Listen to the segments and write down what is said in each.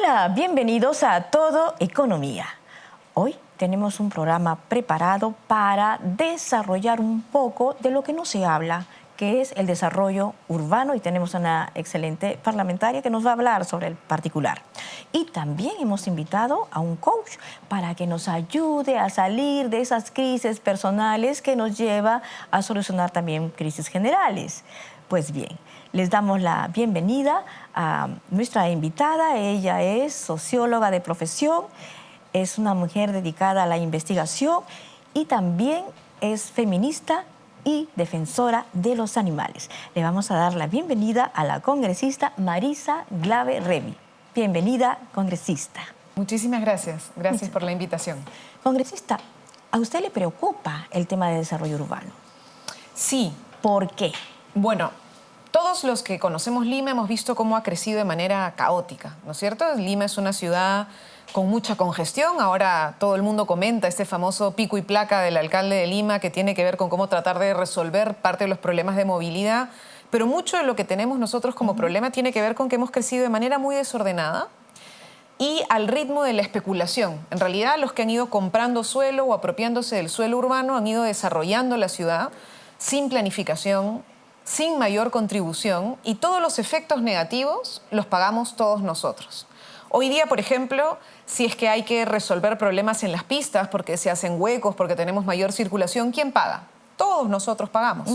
Hola, bienvenidos a Todo Economía. Hoy tenemos un programa preparado para desarrollar un poco de lo que no se habla, que es el desarrollo urbano, y tenemos una excelente parlamentaria que nos va a hablar sobre el particular. Y también hemos invitado a un coach para que nos ayude a salir de esas crisis personales que nos lleva a solucionar también crisis generales. Pues bien, les damos la bienvenida a nuestra invitada. Ella es socióloga de profesión, es una mujer dedicada a la investigación y también es feminista y defensora de los animales. Le vamos a dar la bienvenida a la congresista Marisa Glave Remy. Bienvenida, congresista. Muchísimas gracias. Gracias por la invitación. Congresista, ¿a usted le preocupa el tema de desarrollo urbano? Sí. ¿Por qué? Bueno, todos los que conocemos Lima hemos visto cómo ha crecido de manera caótica, ¿no es cierto? Lima es una ciudad con mucha congestión. Ahora todo el mundo comenta este famoso pico y placa del alcalde de Lima, que tiene que ver con cómo tratar de resolver parte de los problemas de movilidad. Pero mucho de lo que tenemos nosotros como problema tiene que ver con que hemos crecido de manera muy desordenada y al ritmo de la especulación. En realidad, los que han ido comprando suelo o apropiándose del suelo urbano han ido desarrollando la ciudad sin planificación, sin mayor contribución, y todos los efectos negativos los pagamos todos nosotros. Hoy día, por ejemplo, si es que hay que resolver problemas en las pistas porque se hacen huecos, porque tenemos mayor circulación, ¿quién paga? Todos nosotros pagamos.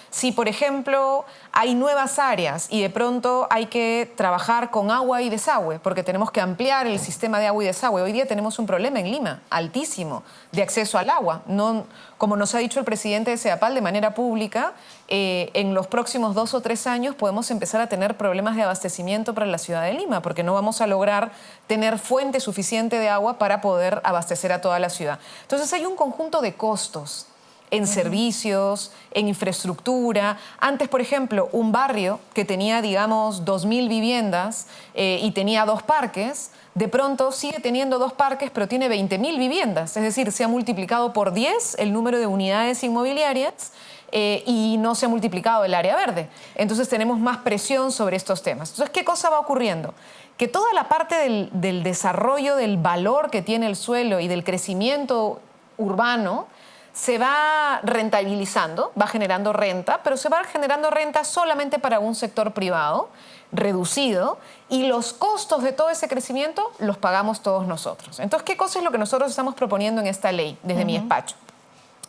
Si, por ejemplo, hay nuevas áreas y de pronto hay que trabajar con agua y desagüe porque tenemos que ampliar el sistema de agua y desagüe. Hoy día tenemos un problema en Lima altísimo de acceso al agua. No, como nos ha dicho el presidente de CEDAPAL de manera pública, en los próximos 2 o 3 años podemos empezar a tener problemas de abastecimiento para la ciudad de Lima porque no vamos a lograr tener fuente suficiente de agua para poder abastecer a toda la ciudad. Entonces hay un conjunto de costos en servicios, en infraestructura. Antes, por ejemplo, un barrio que tenía, digamos, 2.000 viviendas y tenía 2 parques, de pronto sigue teniendo 2 parques, pero tiene 20.000 viviendas. Es decir, se ha multiplicado por 10 el número de unidades inmobiliarias y no se ha multiplicado el área verde. Entonces tenemos más presión sobre estos temas. Entonces, ¿qué cosa va ocurriendo? Que toda la parte del desarrollo del valor que tiene el suelo y del crecimiento urbano se va rentabilizando, va generando renta, pero se va generando renta solamente para un sector privado, reducido, y los costos de todo ese crecimiento los pagamos todos nosotros. Entonces, ¿qué cosa es lo que nosotros estamos proponiendo en esta ley desde mi despacho?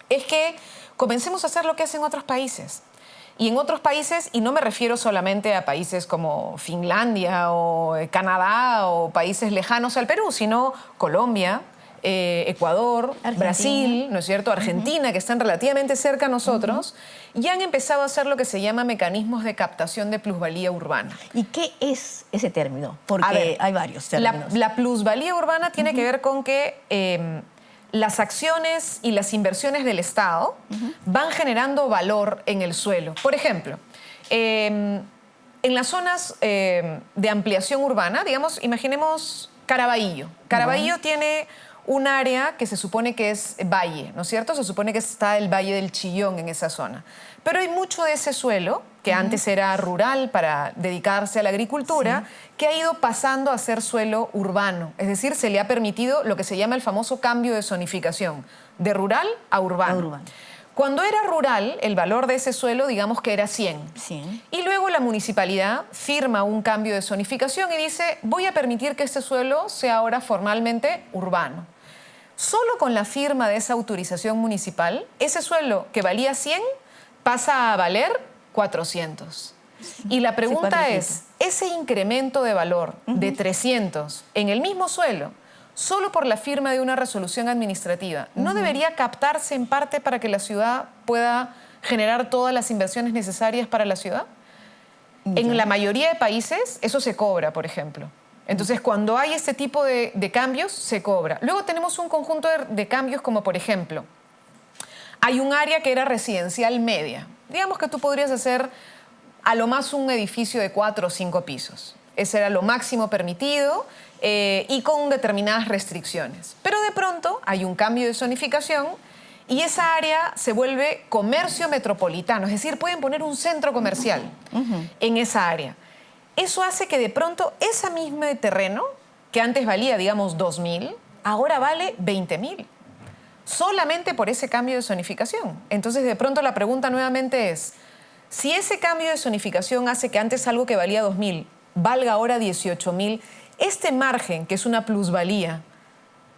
Es que comencemos a hacer lo que hacen otros países. Y en otros países, y no me refiero solamente a países como Finlandia o Canadá o países lejanos al Perú, sino Colombia, Ecuador, Argentina, Brasil, ¿no es cierto? Argentina, que están relativamente cerca a nosotros, ya han empezado a hacer lo que se llama mecanismos de captación de plusvalía urbana. ¿Y qué es ese término? Porque hay varios términos. La plusvalía urbana tiene que ver con que las acciones y las inversiones del Estado van generando valor en el suelo. Por ejemplo, en las zonas de ampliación urbana, digamos, imaginemos Caraballo. Caraballo tiene un área que se supone que es valle, ¿no es cierto? Se supone que está el Valle del Chillón en esa zona. Pero hay mucho de ese suelo, que antes era rural para dedicarse a la agricultura, que ha ido pasando a ser suelo urbano. Es decir, se le ha permitido lo que se llama el famoso cambio de zonificación, de rural a urbano. Cuando era rural, el valor de ese suelo, digamos que era 100. Y luego la municipalidad firma un cambio de zonificación y dice, voy a permitir que este suelo sea ahora formalmente urbano. Solo con la firma de esa autorización municipal, ese suelo que valía 100 pasa a valer 400. Y la pregunta es, ese incremento de valor de 300 en el mismo suelo, solo por la firma de una resolución administrativa, ¿no debería captarse en parte para que la ciudad pueda generar todas las inversiones necesarias para la ciudad? En la mayoría de países eso se cobra, por ejemplo. Entonces, cuando hay este tipo de cambios, se cobra. Luego tenemos un conjunto de cambios como, por ejemplo, hay un área que era residencial media. Digamos que tú podrías hacer a lo más un edificio de 4 o 5 pisos. Ese era lo máximo permitido y con determinadas restricciones. Pero de pronto hay un cambio de zonificación y esa área se vuelve comercio metropolitano. Es decir, pueden poner un centro comercial en esa área. Eso hace que de pronto ese mismo terreno que antes valía, digamos, 2.000, ahora vale 20.000. Solamente por ese cambio de zonificación. Entonces, de pronto la pregunta nuevamente es, si ese cambio de zonificación hace que antes algo que valía 2.000 valga ahora 18.000, este margen, que es una plusvalía,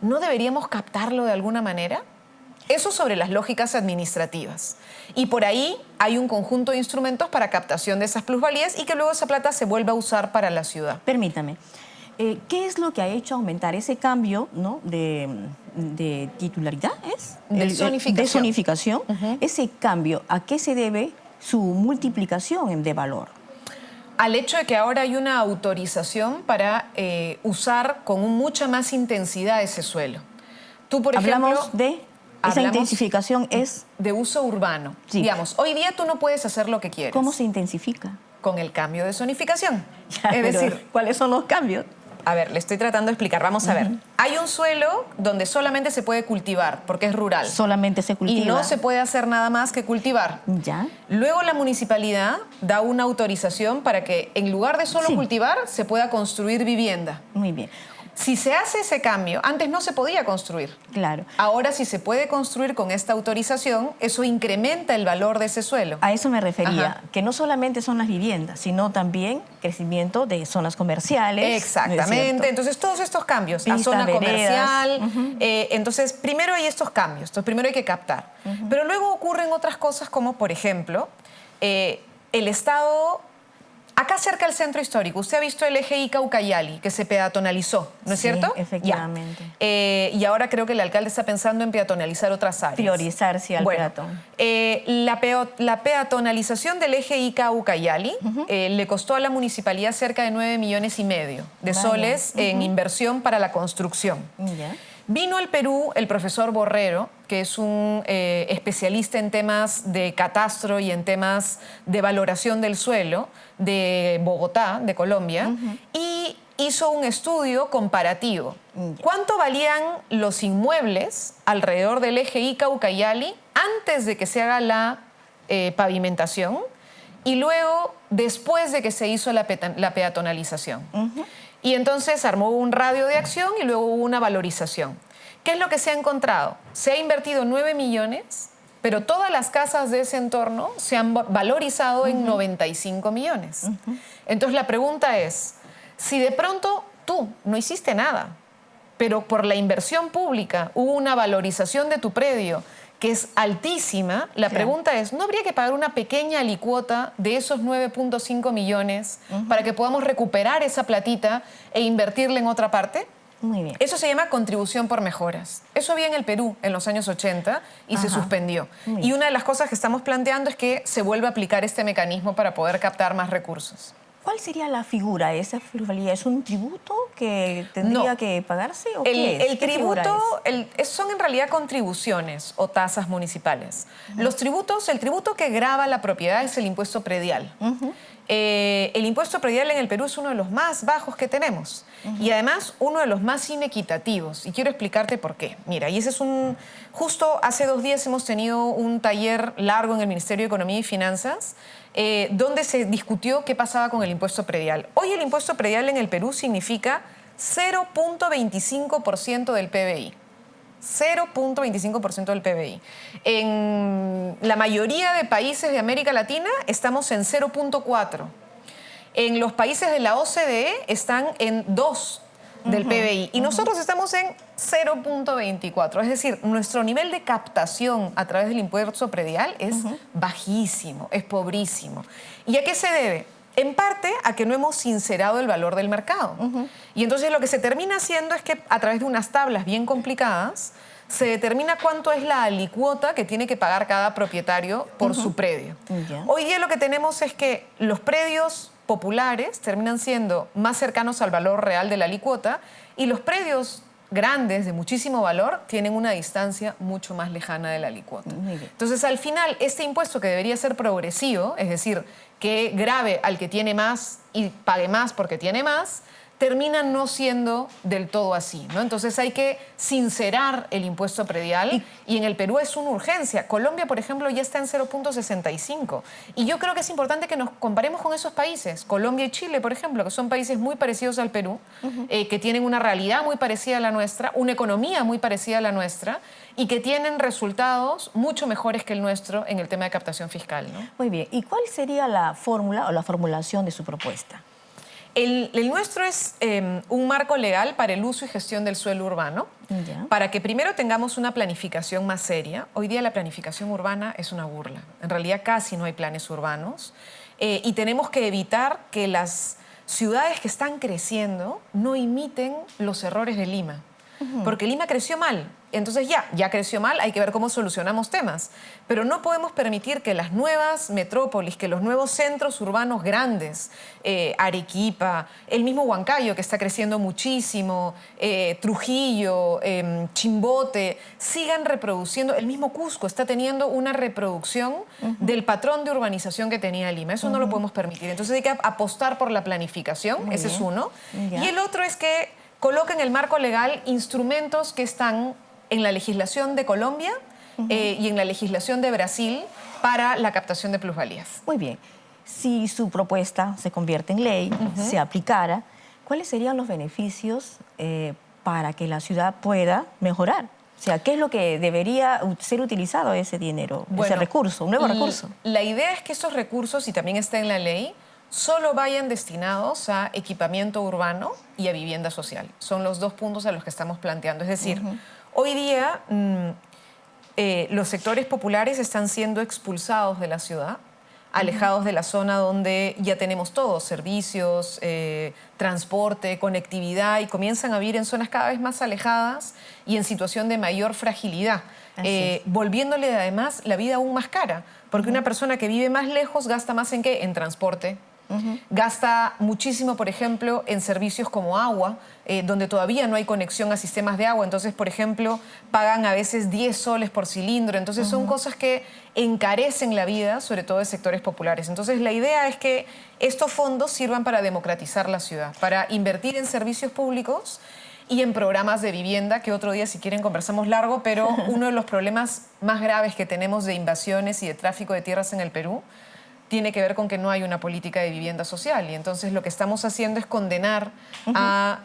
¿no deberíamos captarlo de alguna manera? Eso sobre las lógicas administrativas. Y por ahí hay un conjunto de instrumentos para captación de esas plusvalías y que luego esa plata se vuelva a usar para la ciudad. Permítame. ¿Qué es lo que ha hecho aumentar ese cambio, ¿no? de titularidad? De zonificación. De zonificación. Ese cambio, ¿a qué se debe su multiplicación de valor? Al hecho de que ahora hay una autorización para usar con mucha más intensidad ese suelo. Tú, por ejemplo... Esa intensificación es... De uso urbano. Sí. Digamos, hoy día tú no puedes hacer lo que quieres. ¿Cómo se intensifica? Con el cambio de zonificación. Ya, es decir, ¿cuáles son los cambios? A ver, le estoy tratando de explicar. Vamos a ver. Hay un suelo donde solamente se puede cultivar, porque es rural. Solamente se cultiva. Y no se puede hacer nada más que cultivar. Ya. Luego la municipalidad da una autorización para que en lugar de solo cultivar, se pueda construir vivienda. Muy bien. Si se hace ese cambio, antes no se podía construir. Claro. Ahora, si se puede construir con esta autorización, eso incrementa el valor de ese suelo. A eso me refería, que no solamente son las viviendas, sino también crecimiento de zonas comerciales. Exactamente. ¿No es Entonces, todos estos cambios Pistas, a zona veredas. comercial. Entonces, primero hay estos cambios. Entonces, primero hay que captar. Pero luego ocurren otras cosas como, por ejemplo, el Estado... Acá cerca del centro histórico, usted ha visto el eje Ica-Ucayali, que se peatonalizó, ¿no es cierto? Efectivamente. Y ahora creo que el alcalde está pensando en peatonalizar otras áreas. Priorizarse al peatón. La peatonalización del eje Ica-Ucayali le costó a la municipalidad cerca de 9,5 millones de soles en inversión para la construcción. Ya. Vino al Perú el profesor Borrero, que es un especialista en temas de catastro y en temas de valoración del suelo de Bogotá, de Colombia, y hizo un estudio comparativo. ¿Cuánto valían los inmuebles alrededor del eje Ica-Ucayali antes de que se haga la pavimentación y luego después de que se hizo la peatonalización? Y entonces armó un radio de acción y luego hubo una valorización. ¿Qué es lo que se ha encontrado? Se ha invertido 9 millones, pero todas las casas de ese entorno se han valorizado en 95 millones. Entonces la pregunta es, si de pronto tú no hiciste nada, pero por la inversión pública hubo una valorización de tu predio que es altísima, la pregunta es, ¿no habría que pagar una pequeña alicuota de esos 9,5 millones para que podamos recuperar esa platita e invertirla en otra parte? Muy bien. Eso se llama contribución por mejoras. Eso había en el Perú en los años 80 y se suspendió. Y una de las cosas que estamos planteando es que se vuelva a aplicar este mecanismo para poder captar más recursos. ¿Cuál sería la figura de esa plusvalía? ¿Es un tributo que tendría que pagarse o qué es? El tributo son en realidad contribuciones o tasas municipales. Los tributos, el tributo que grava la propiedad es el impuesto predial. El impuesto predial en el Perú es uno de los más bajos que tenemos y además uno de los más inequitativos. Y quiero explicarte por qué. Mira, y ese es justo hace 2 días hemos tenido un taller largo en el Ministerio de Economía y Finanzas donde se discutió qué pasaba con el impuesto predial. Hoy el impuesto predial en el Perú significa 0,25% del PBI. 0,25% del PBI. En la mayoría de países de América Latina estamos en 0,4%. En los países de la OCDE están en 2% del PBI y nosotros estamos en 0,24%. Es decir, nuestro nivel de captación a través del impuesto predial es bajísimo, es pobrísimo. ¿Y a qué se debe? En parte a que no hemos sincerado el valor del mercado. Y entonces lo que se termina haciendo es que a través de unas tablas bien complicadas se determina cuánto es la alicuota que tiene que pagar cada propietario por su predio. Hoy día lo que tenemos es que los predios populares terminan siendo más cercanos al valor real de la alicuota y los predios grandes de muchísimo valor tienen una distancia mucho más lejana de la alicuota. Entonces, al final, este impuesto que debería ser progresivo, es decir, que grave al que tiene más y pague más porque tiene más, termina no siendo del todo así, ¿no? Entonces hay que sincerar el impuesto predial y en el Perú es una urgencia. Colombia, por ejemplo, ya está en 0.65 y yo creo que es importante que nos comparemos con esos países, Colombia y Chile, por ejemplo, que son países muy parecidos al Perú, que tienen una realidad muy parecida a la nuestra, una economía muy parecida a la nuestra y que tienen resultados mucho mejores que el nuestro en el tema de captación fiscal, ¿no? Muy bien. ¿Y cuál sería la fórmula o la formulación de su propuesta? El nuestro es un marco legal para el uso y gestión del suelo urbano, para que primero tengamos una planificación más seria. Hoy día la planificación urbana es una burla. En realidad casi no hay planes urbanos y tenemos que evitar que las ciudades que están creciendo no imiten los errores de Lima. Porque Lima creció mal. Entonces ya creció mal, hay que ver cómo solucionamos temas. Pero no podemos permitir que las nuevas metrópolis, que los nuevos centros urbanos grandes, Arequipa, el mismo Huancayo que está creciendo muchísimo, Trujillo, Chimbote, sigan reproduciendo. El mismo Cusco está teniendo una reproducción del patrón de urbanización que tenía Lima. Eso no lo podemos permitir. Entonces hay que apostar por la planificación, ese es uno. Y el otro es que coloca en el marco legal instrumentos que están en la legislación de Colombia y en la legislación de Brasil para la captación de plusvalías. Muy bien. Si su propuesta se convierte en ley, se aplicara, ¿cuáles serían los beneficios para que la ciudad pueda mejorar? O sea, ¿qué es lo que debería ser utilizado ese dinero, ese recurso, un nuevo recurso? La idea es que esos recursos, y también está en la ley, solo vayan destinados a equipamiento urbano y a vivienda social. Son los dos puntos a los que estamos planteando. Es decir, hoy día los sectores populares están siendo expulsados de la ciudad, alejados de la zona donde ya tenemos todo, servicios, transporte, conectividad, y comienzan a vivir en zonas cada vez más alejadas y en situación de mayor fragilidad, volviéndole además la vida aún más cara, porque una persona que vive más lejos gasta más ¿en qué? En transporte. Gasta muchísimo, por ejemplo, en servicios como agua, donde todavía no hay conexión a sistemas de agua. Entonces, por ejemplo, pagan a veces 10 soles por cilindro. Entonces, son cosas que encarecen la vida, sobre todo de sectores populares. Entonces, la idea es que estos fondos sirvan para democratizar la ciudad, para invertir en servicios públicos y en programas de vivienda, que otro día, si quieren, conversamos largo, pero uno de los problemas más graves que tenemos de invasiones y de tráfico de tierras en el Perú tiene que ver con que no hay una política de vivienda social. Y entonces lo que estamos haciendo es condenar a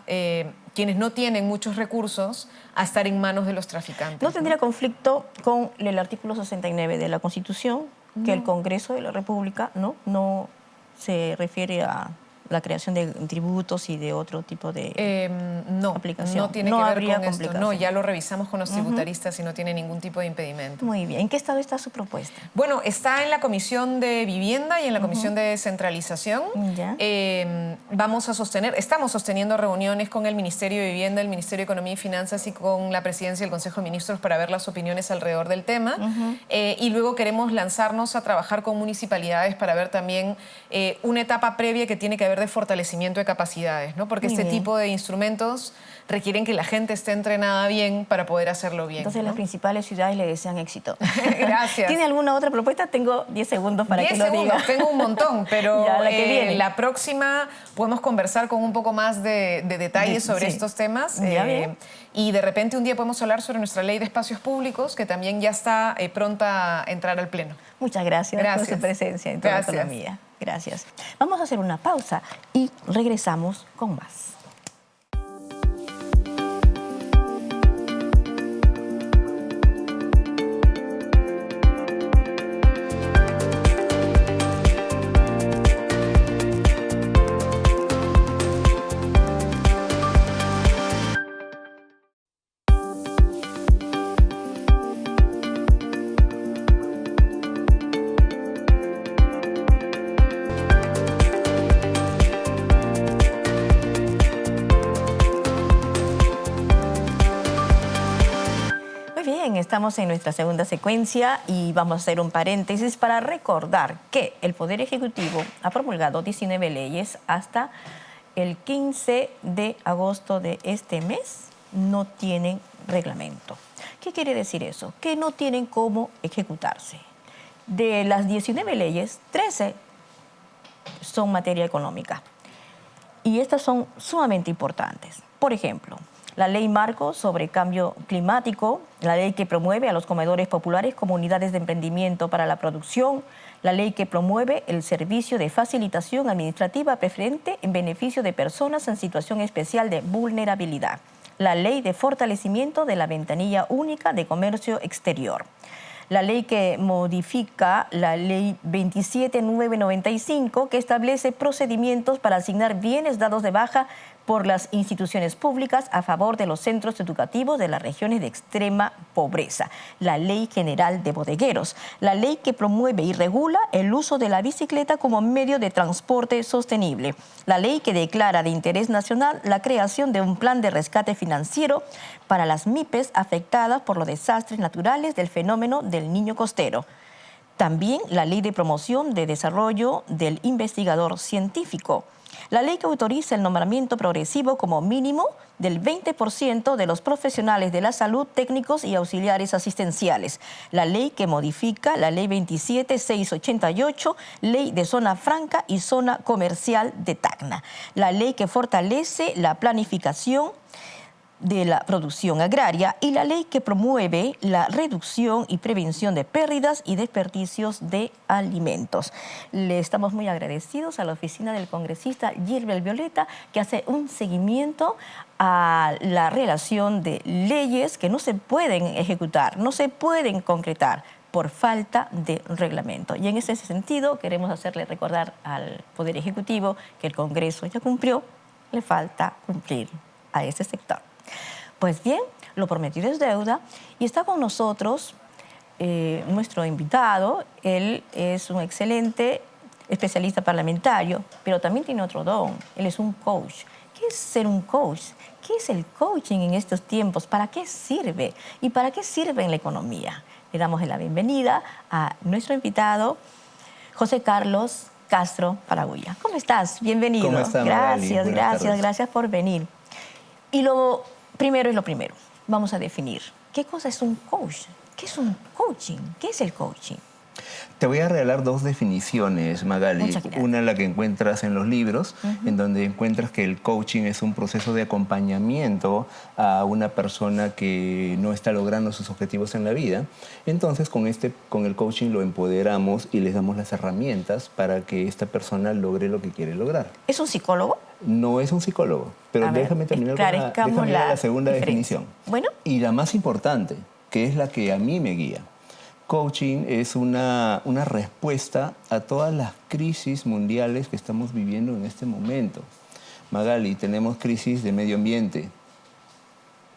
quienes no tienen muchos recursos a estar en manos de los traficantes. ¿No tendría conflicto con el artículo 69 de la Constitución, que el Congreso de la República no se refiere a la creación de tributos y de otro tipo de aplicación? No tiene que ver con esto. No, ya lo revisamos con los tributaristas y no tiene ningún tipo de impedimento. Muy bien. ¿En qué estado está su propuesta? Bueno, está en la Comisión de Vivienda y en la Comisión de Descentralización. Estamos sosteniendo reuniones con el Ministerio de Vivienda, el Ministerio de Economía y Finanzas y con la Presidencia y el Consejo de Ministros para ver las opiniones alrededor del tema. Y luego queremos lanzarnos a trabajar con municipalidades para ver también una etapa previa que tiene que ver de fortalecimiento de capacidades, ¿no? Porque este tipo de instrumentos requieren que la gente esté entrenada bien para poder hacerlo bien. Entonces, las principales ciudades le desean éxito. Gracias. ¿Tiene alguna otra propuesta? Tengo 10 segundos para que lo diga. Tengo un montón, pero ya, la que viene. La próxima podemos conversar con un poco más de detalles sobre estos temas. Y de repente un día podemos hablar sobre nuestra ley de espacios públicos, que también ya está pronta a entrar al Pleno. Muchas gracias por su presencia en Toda Economía. Gracias. Vamos a hacer una pausa y regresamos con más. Estamos en nuestra segunda secuencia y vamos a hacer un paréntesis para recordar que el Poder Ejecutivo ha promulgado 19 leyes hasta el 15 de agosto de este mes. No tienen reglamento. ¿Qué quiere decir eso? Que no tienen cómo ejecutarse. De las 19 leyes, 13 son materia económica. Y estas son sumamente importantes. Por ejemplo, la Ley Marco sobre Cambio Climático, la ley que promueve a los comedores populares como unidades de emprendimiento para la producción, la ley que promueve el servicio de facilitación administrativa preferente en beneficio de personas en situación especial de vulnerabilidad, la ley de fortalecimiento de la ventanilla única de comercio exterior, la ley que modifica la ley 27995, que establece procedimientos para asignar bienes dados de baja por las instituciones públicas a favor de los centros educativos de las regiones de extrema pobreza, la Ley General de Bodegueros, la ley que promueve y regula el uso de la bicicleta como medio de transporte sostenible, la ley que declara de interés nacional la creación de un plan de rescate financiero para las MIPES afectadas por los desastres naturales del fenómeno del Niño Costero. También la Ley de Promoción de Desarrollo del Investigador Científico. La ley que autoriza el nombramiento progresivo como mínimo del 20% de los profesionales de la salud, técnicos y auxiliares asistenciales. La ley que modifica la ley 27688, ley de zona franca y zona comercial de Tacna. La ley que fortalece la planificación de la producción agraria y la ley que promueve la reducción y prevención de pérdidas y desperdicios de alimentos. Le estamos muy agradecidos a la oficina del congresista Gilbert Violeta, que hace un seguimiento a la relación de leyes que no se pueden ejecutar, no se pueden concretar por falta de reglamento. Y en ese sentido queremos hacerle recordar al Poder Ejecutivo que el Congreso ya cumplió, le falta cumplir a ese sector. Pues bien, lo prometido es deuda y está con nosotros nuestro invitado. Él es un excelente especialista parlamentario, pero también tiene otro don. Él es un coach. ¿Qué es ser un coach? ¿Qué es el coaching en estos tiempos? ¿Para qué sirve? ¿Y para qué sirve en la economía? Le damos la bienvenida a nuestro invitado, José Carlos Castro Paraguya. ¿Cómo estás? Bienvenido. ¿Cómo está, Magali? Gracias por venir. Y lo primero es lo primero. Vamos a definir. ¿Qué cosa es un coach? ¿Qué es un coaching? ¿Qué es el coaching? Te voy a regalar dos definiciones, Magali. Muchas gracias. Una, la que encuentras en los libros, en donde encuentras que el coaching es un proceso de acompañamiento a una persona que no está logrando sus objetivos en la vida. Entonces, con el coaching lo empoderamos y les damos las herramientas para que esta persona logre lo que quiere lograr. ¿Es un psicólogo? No es un psicólogo, pero déjame terminar con la segunda definición. Bueno. Y la más importante, que es la que a mí me guía. Coaching es una respuesta a todas las crisis mundiales que estamos viviendo en este momento. Magali, tenemos crisis de medio ambiente.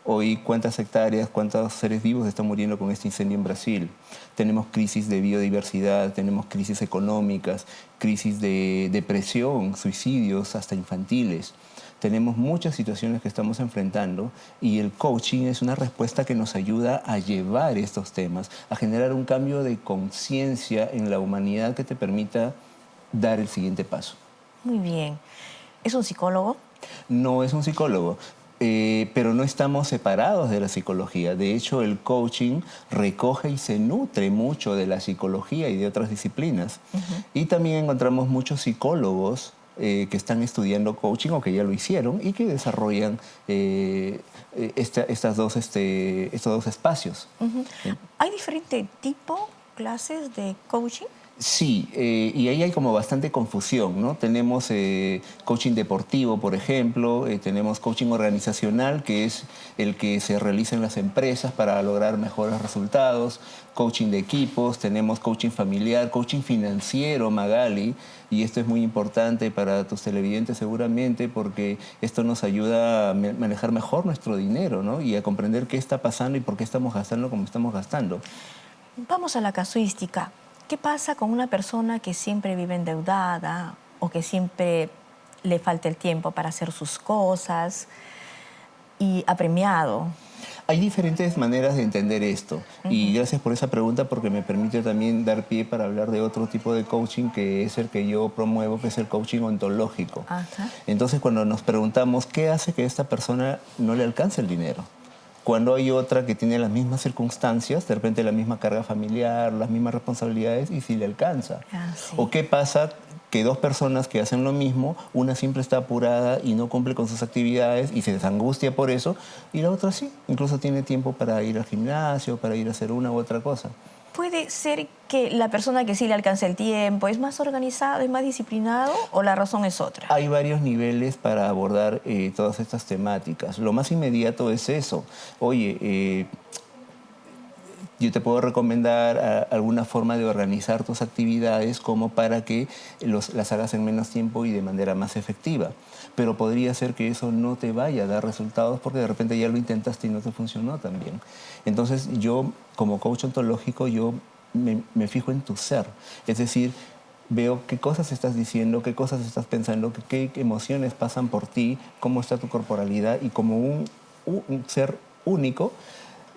Hoy, ¿cuántas hectáreas, cuántos seres vivos están muriendo con este incendio en Brasil? Tenemos crisis de biodiversidad, tenemos crisis económicas, crisis de depresión, suicidios hasta infantiles. Tenemos muchas situaciones que estamos enfrentando y el coaching es una respuesta que nos ayuda a llevar estos temas, a generar un cambio de conciencia en la humanidad que te permita dar el siguiente paso. Muy bien. ¿Es un psicólogo? No es un psicólogo. Pero no estamos separados de la psicología. De hecho, el coaching recoge y se nutre mucho de la psicología y de otras disciplinas. Y también encontramos muchos psicólogos que están estudiando coaching o que ya lo hicieron y que desarrollan estos dos espacios. ¿Hay diferente tipo, clases de coaching? Sí, y ahí hay como bastante confusión, ¿no? Tenemos coaching deportivo, por ejemplo, tenemos coaching organizacional, que es el que se realiza en las empresas para lograr mejores resultados, coaching de equipos, tenemos coaching familiar, coaching financiero, Magali, y esto es muy importante para tus televidentes seguramente porque esto nos ayuda a manejar mejor nuestro dinero, ¿no? Y a comprender qué está pasando y por qué estamos gastando como estamos gastando. Vamos a la casuística. ¿Qué pasa con una persona que siempre vive endeudada o que siempre le falta el tiempo para hacer sus cosas y apremiado? Hay diferentes maneras de entender esto y gracias por esa pregunta porque me permite también dar pie para hablar de otro tipo de coaching que es el que yo promuevo, que es el coaching ontológico. Entonces, cuando nos preguntamos qué hace que esta persona no le alcance el dinero, cuando hay otra que tiene las mismas circunstancias, de repente la misma carga familiar, las mismas responsabilidades y sí le alcanza. Ah, sí. ¿O qué pasa? Que dos personas que hacen lo mismo, una siempre está apurada y no cumple con sus actividades y se desangustia por eso, y la otra sí, incluso tiene tiempo para ir al gimnasio, para ir a hacer una u otra cosa. ¿Puede ser que la persona que sí le alcanza el tiempo es más organizado, es más disciplinado o la razón es otra? Hay varios niveles para abordar todas estas temáticas. Lo más inmediato es eso. Oye, yo te puedo recomendar alguna forma de organizar tus actividades como para que las hagas en menos tiempo y de manera más efectiva. Pero podría ser que eso no te vaya a dar resultados porque de repente ya lo intentaste y no te funcionó tan bien. Entonces yo, como coach ontológico, yo me fijo en tu ser. Es decir, veo qué cosas estás diciendo, qué cosas estás pensando, qué emociones pasan por ti, cómo está tu corporalidad y como un ser único,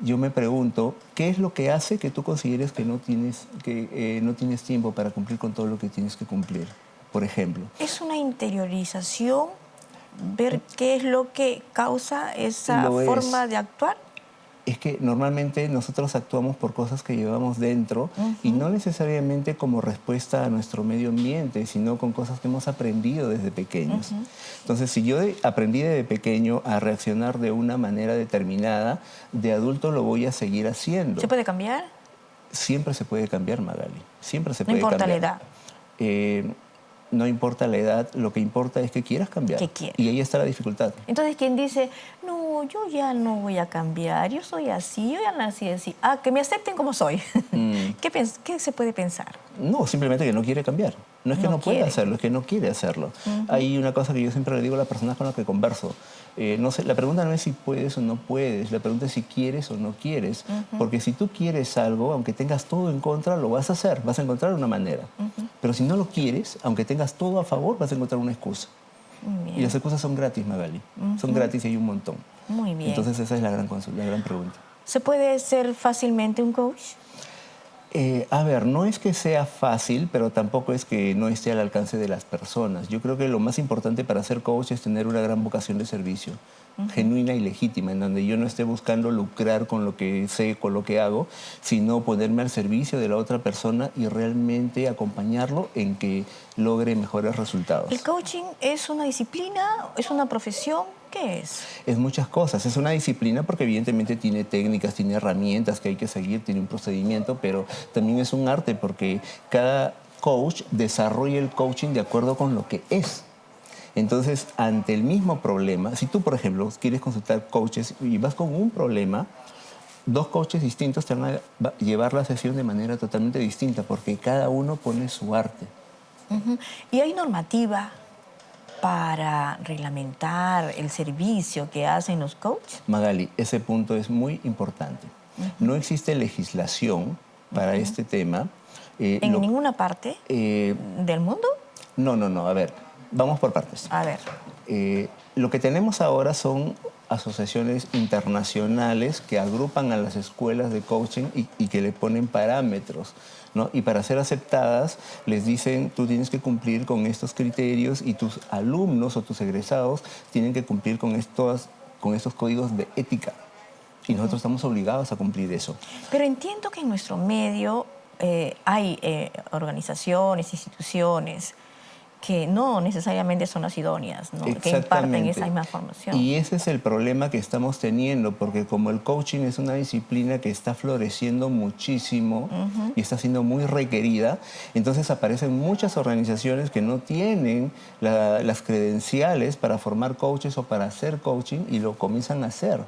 yo me pregunto, ¿qué es lo que hace que tú consideres que no tienes tiempo para cumplir con todo lo que tienes que cumplir? Por ejemplo. ¿Es una interiorización ver qué es lo que causa esa forma de actuar? Es que normalmente nosotros actuamos por cosas que llevamos dentro y no necesariamente como respuesta a nuestro medio ambiente, sino con cosas que hemos aprendido desde pequeños. Entonces, si yo aprendí desde pequeño a reaccionar de una manera determinada, de adulto lo voy a seguir haciendo. ¿Se puede cambiar? Siempre se puede cambiar, Magali. Siempre se puede cambiar. No importa la edad. No importa la edad, lo que importa es que quieras cambiar. Que quieras. Y ahí está la dificultad. Entonces, quien dice, no, yo ya no voy a cambiar, yo soy así, yo ya nací así. Ah, que me acepten como soy. ¿Qué se puede pensar? No, simplemente que no quiere cambiar. No es que no pueda hacerlo, es que no quiere hacerlo. Hay una cosa que yo siempre le digo a las personas con las que converso. No sé, la pregunta no es si puedes o no puedes, la pregunta es si quieres o no quieres. Porque si tú quieres algo, aunque tengas todo en contra, lo vas a hacer, vas a encontrar una manera. Pero si no lo quieres, aunque tengas todo a favor, vas a encontrar una excusa. Y las excusas son gratis, Magali. Son gratis y hay un montón. Muy bien. Entonces esa es la gran pregunta. ¿Se puede ser fácilmente un coach? A ver, no es que sea fácil, pero tampoco es que no esté al alcance de las personas. Yo creo que lo más importante para ser coach es tener una gran vocación de servicio, genuina y legítima, en donde yo no esté buscando lucrar con lo que sé, con lo que hago, sino ponerme al servicio de la otra persona y realmente acompañarlo en que logre mejores resultados. ¿El coaching es una disciplina? ¿Es una profesión? ¿Qué es? Es muchas cosas. Es una disciplina porque evidentemente tiene técnicas, tiene herramientas que hay que seguir, tiene un procedimiento, pero también es un arte porque cada coach desarrolla el coaching de acuerdo con lo que es. Entonces, ante el mismo problema, si tú, por ejemplo, quieres consultar coaches y vas con un problema, dos coaches distintos te van a llevar la sesión de manera totalmente distinta porque cada uno pone su arte. ¿Y hay normativa para reglamentar el servicio que hacen los coaches? Magali, ese punto es muy importante. No existe legislación para este tema. ¿En ninguna parte del mundo? No. A ver, vamos por partes. A ver. Lo que tenemos ahora son asociaciones internacionales que agrupan a las escuelas de coaching y que le ponen parámetros, ¿no? Y para ser aceptadas les dicen, tú tienes que cumplir con estos criterios y tus alumnos o tus egresados tienen que cumplir con estos códigos de ética. Y nosotros estamos obligados a cumplir eso. Pero entiendo que en nuestro medio hay organizaciones, instituciones que no necesariamente son las idóneas, ¿no? Que imparten esa misma formación. Y ese es el problema que estamos teniendo, porque como el coaching es una disciplina que está floreciendo muchísimo y está siendo muy requerida, entonces aparecen muchas organizaciones que no tienen las credenciales para formar coaches o para hacer coaching y lo comienzan a hacer.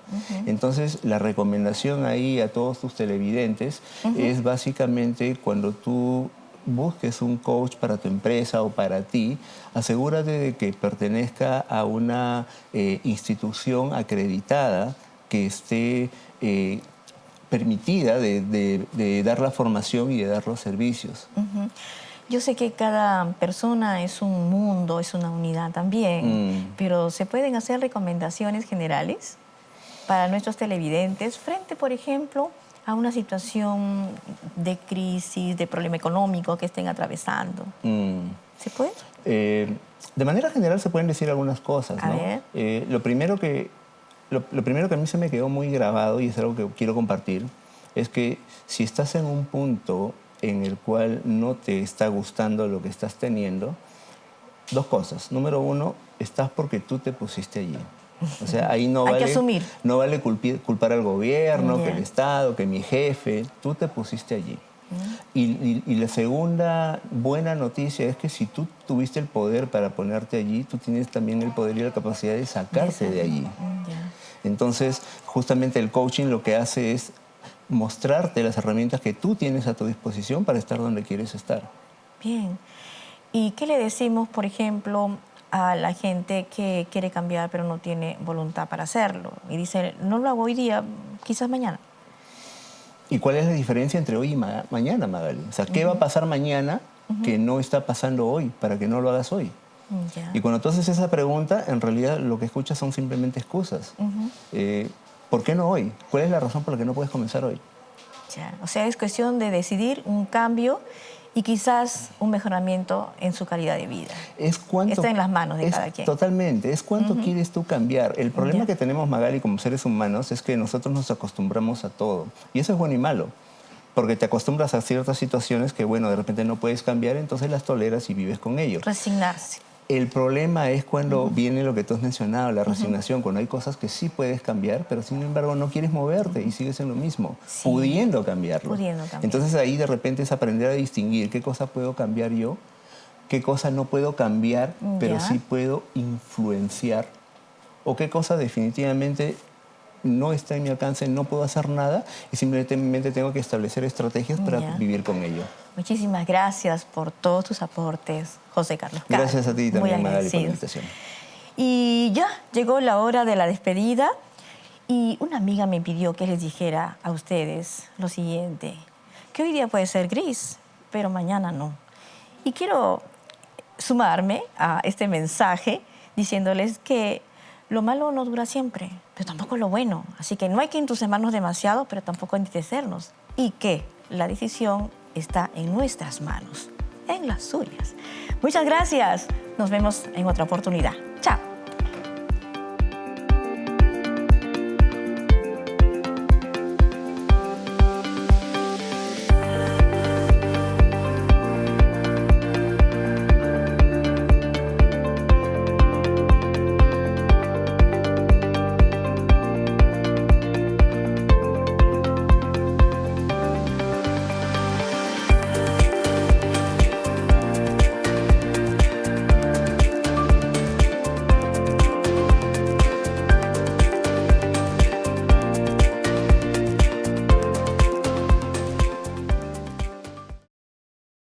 Entonces la recomendación ahí a todos tus televidentes es básicamente cuando tú busques un coach para tu empresa o para ti, asegúrate de que pertenezca a una institución acreditada que esté permitida de dar la formación y de dar los servicios. Yo sé que cada persona es un mundo, es una unidad también, pero ¿se pueden hacer recomendaciones generales para nuestros televidentes frente, por ejemplo, a una situación de crisis, de problema económico que estén atravesando? ¿Se puede? De manera general se pueden decir algunas cosas, ¿no? A ver. Lo primero que lo primero que a mí se me quedó muy grabado y es algo que quiero compartir, es que si estás en un punto en el cual no te está gustando lo que estás teniendo, dos cosas. Número uno, estás porque tú te pusiste allí. O sea, ahí no Hay vale, que asumir. no vale culpar al gobierno, Ya. que el Estado, que mi jefe. Tú te pusiste allí. Y la segunda buena noticia es que si tú tuviste el poder para ponerte allí, tú tienes también el poder y la capacidad de sacarte de allí. Ya. Entonces, justamente el coaching lo que hace es mostrarte las herramientas que tú tienes a tu disposición para estar donde quieres estar. Bien. ¿Y qué le decimos, por ejemplo, a la gente que quiere cambiar pero no tiene voluntad para hacerlo? Y dice, no lo hago hoy día, quizás mañana. ¿Y cuál es la diferencia entre hoy y mañana, Magali? O sea, ¿qué va a pasar mañana que no está pasando hoy para que no lo hagas hoy? Ya. Y cuando tú haces esa pregunta, en realidad lo que escuchas son simplemente excusas. ¿Por qué no hoy? ¿Cuál es la razón por la que no puedes comenzar hoy? Ya. O sea, es cuestión de decidir un cambio y quizás un mejoramiento en su calidad de vida. Está en las manos de cada quien. Totalmente. Es cuánto quieres tú cambiar. El problema Ya. que tenemos, Magali, como seres humanos, es que nosotros nos acostumbramos a todo. Y eso es bueno y malo. Porque te acostumbras a ciertas situaciones que, bueno, de repente no puedes cambiar, entonces las toleras y vives con ello. Resignarse. El problema es cuando viene lo que tú has mencionado, la resignación, cuando hay cosas que sí puedes cambiar, pero sin embargo no quieres moverte y sigues en lo mismo, Sí. pudiendo cambiarlo. Pudiendo cambiar. Entonces ahí de repente es aprender a distinguir qué cosa puedo cambiar yo, qué cosa no puedo cambiar, pero Ya. sí puedo influenciar, o qué cosa definitivamente no está en mi alcance, no puedo hacer nada y simplemente tengo que establecer estrategias para Ya. vivir con ello. Muchísimas gracias por todos tus aportes, José Carlos Caro. Gracias a ti Muy también, Magali, por la agradecidos. invitación. Y ya llegó la hora de la despedida y una amiga me pidió que les dijera a ustedes lo siguiente, que hoy día puede ser gris, pero mañana no. Y quiero sumarme a este mensaje diciéndoles que lo malo no dura siempre, pero tampoco lo bueno. Así que no hay que entusiasmarnos demasiado, pero tampoco entristecernos. Y que la decisión está en nuestras manos, en las suyas. Muchas gracias. Nos vemos en otra oportunidad. Chao.